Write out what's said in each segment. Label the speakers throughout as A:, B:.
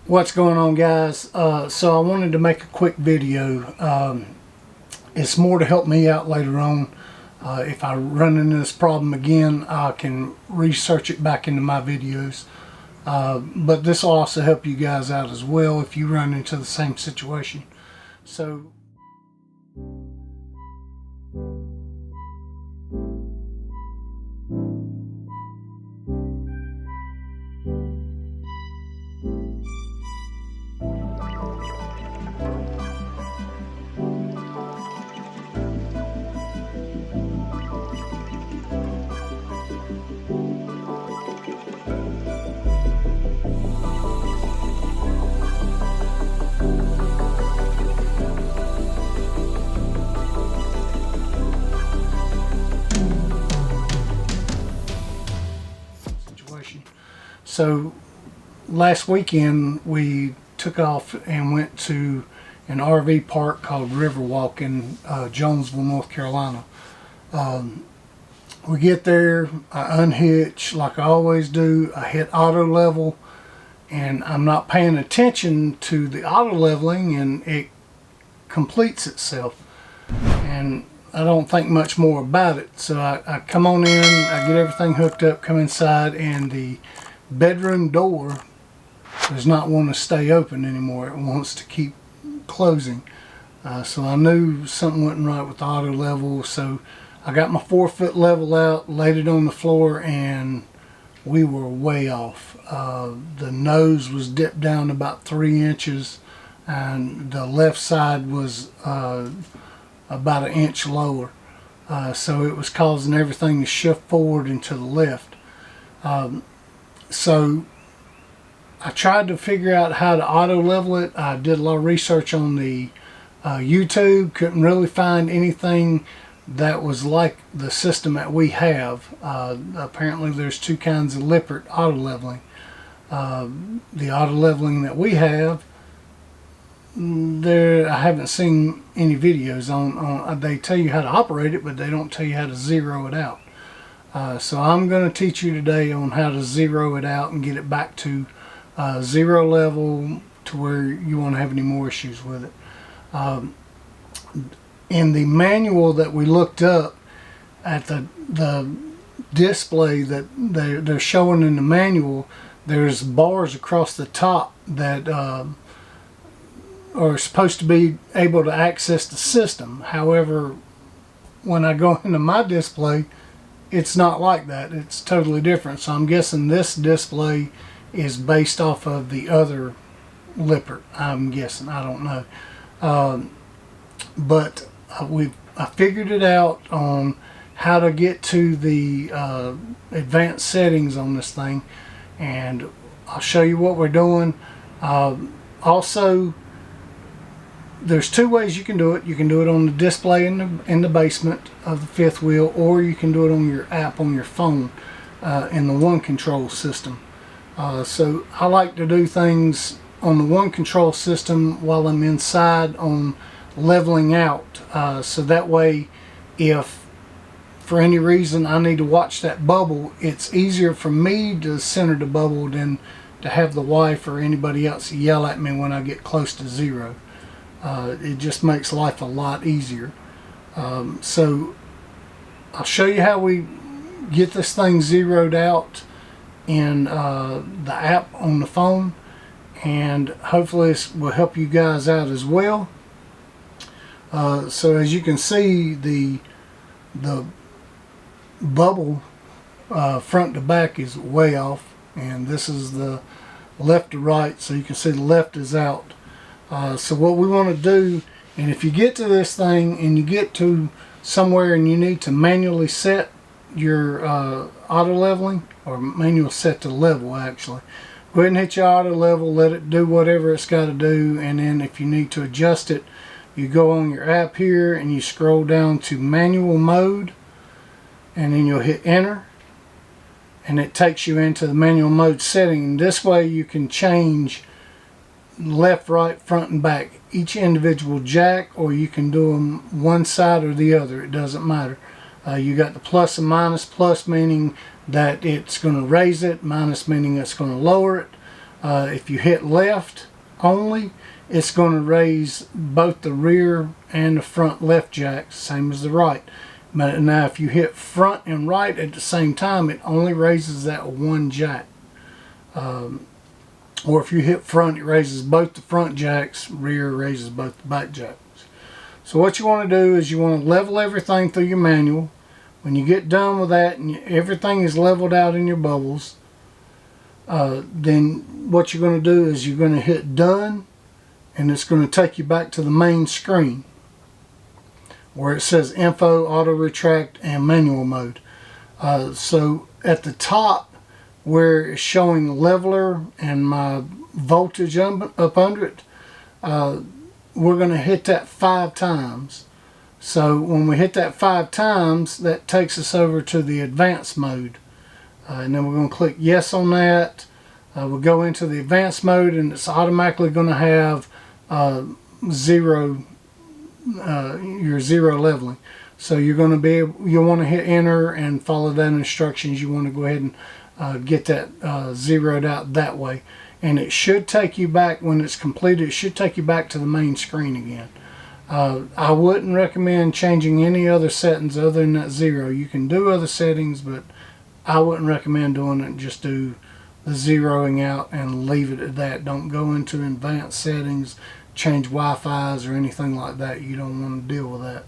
A: What's going on, guys? So I wanted to make a quick video. It's more to help me out later on. If I run into this problem again, I can research it back into my videos. But this will also help you guys out as well if you run into the same situation. So So last weekend we took off and went to an RV park called Riverwalk in Jonesville, North Carolina. We get there, I unhitch like I always do. I hit auto level and I'm not paying attention to the auto leveling, and it completes itself. And I don't think much more about it. So I come on in, I get everything hooked up, come inside, and the bedroom door does not want to stay open anymore. It wants to keep closing. So I knew something wasn't right with the auto level. So I got my 4-foot level out, laid it on the floor, and we were way off. The nose was dipped down about 3 inches, and the left side was about 1 inch lower. So it was causing everything to shift forward and to the left. So I tried to figure out how to auto level it. I did a lot of research on the YouTube. Couldn't really find anything that was like the system that we have. Apparently there's 2 kinds of Lippert auto leveling. The auto leveling that we have, I haven't seen any videos on. They tell you how to operate it, but they don't tell you how to zero it out. So I'm going to teach you today on how to zero it out and get it back to zero level to where you won't have any more issues with it. In the manual that we looked up, at the display that they're showing in the manual, there's bars across the top that are supposed to be able to access the system. However, when I go into my display, it's not like that. It's totally different. So I'm guessing this display is based off of the other Lippert. I'm guessing. I don't know. But I figured it out on how to get to the advanced settings on this thing, and I'll show you what we're doing. Also, there's 2 ways you can do it. You can do it on the display in the basement of the fifth wheel, or you can do it on your app on your phone in the one control system. So I like to do things on the one control system while I'm inside on leveling out. So that way, if for any reason I need to watch that bubble, it's easier for me to center the bubble than to have the wife or anybody else yell at me when I get close to zero. It just makes life a lot easier. So I'll show you how we get this thing zeroed out in the app on the phone, and hopefully this will help you guys out as well. So as you can see, the bubble front to back is way off, and this is the left to right, so you can see the left is out. So what we want to do, and if you get to this thing and you get to somewhere and you need to manually set your auto leveling, or manual set to level actually, go ahead and hit your auto level, let it do whatever it's got to do, and then if you need to adjust it, you go on your app here and you scroll down to manual mode, and then you'll hit enter, and it takes you into the manual mode setting. And this way you can change left, right, front, and back, each individual jack, or you can do them one side or the other. It doesn't matter. You got the plus and minus. Plus meaning that it's going to raise it, minus meaning it's going to lower it. If you hit left only, it's going to raise both the rear and the front left jacks, same as the right. But now if you hit front and right at the same time, it only raises that one jack. Or if you hit front, it raises both the front jacks, rear raises both the back jacks. So what you want to do is you want to level everything through your manual. When you get done with that and everything is leveled out in your bubbles, then what you're going to do is you're going to hit done, and it's going to take you back to the main screen where it says info, auto retract, and manual mode. So at the top where it's showing the leveler and my voltage up under it, we're going to hit that 5 times. So when we hit that 5 times, that takes us over to the advanced mode. And then we're going to click yes on that. We'll go into the advanced mode, and it's automatically going to have your zero leveling. So you're going to be able, you'll want to hit enter and follow that instructions. You want to go ahead and get that zeroed out that way. And it should take you back, when it's completed, it should take you back to the main screen again. I wouldn't recommend changing any other settings other than that 0. You can do other settings, but I wouldn't recommend doing it. Just do the zeroing out and leave it at that. Don't go into advanced settings, change Wi-Fi's or anything like that. You don't want to deal with that.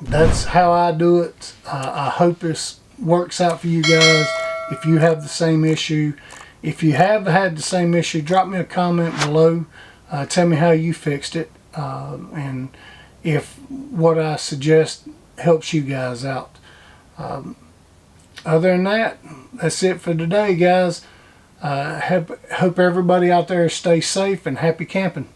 A: That's how I do it. I hope this works out for you guys. If you have the same issue, if you have had the same issue, drop me a comment below. Tell me how you fixed it, and if what I suggest helps you guys out. Other than that, that's it for today, guys. Hope everybody out there stays safe and happy camping.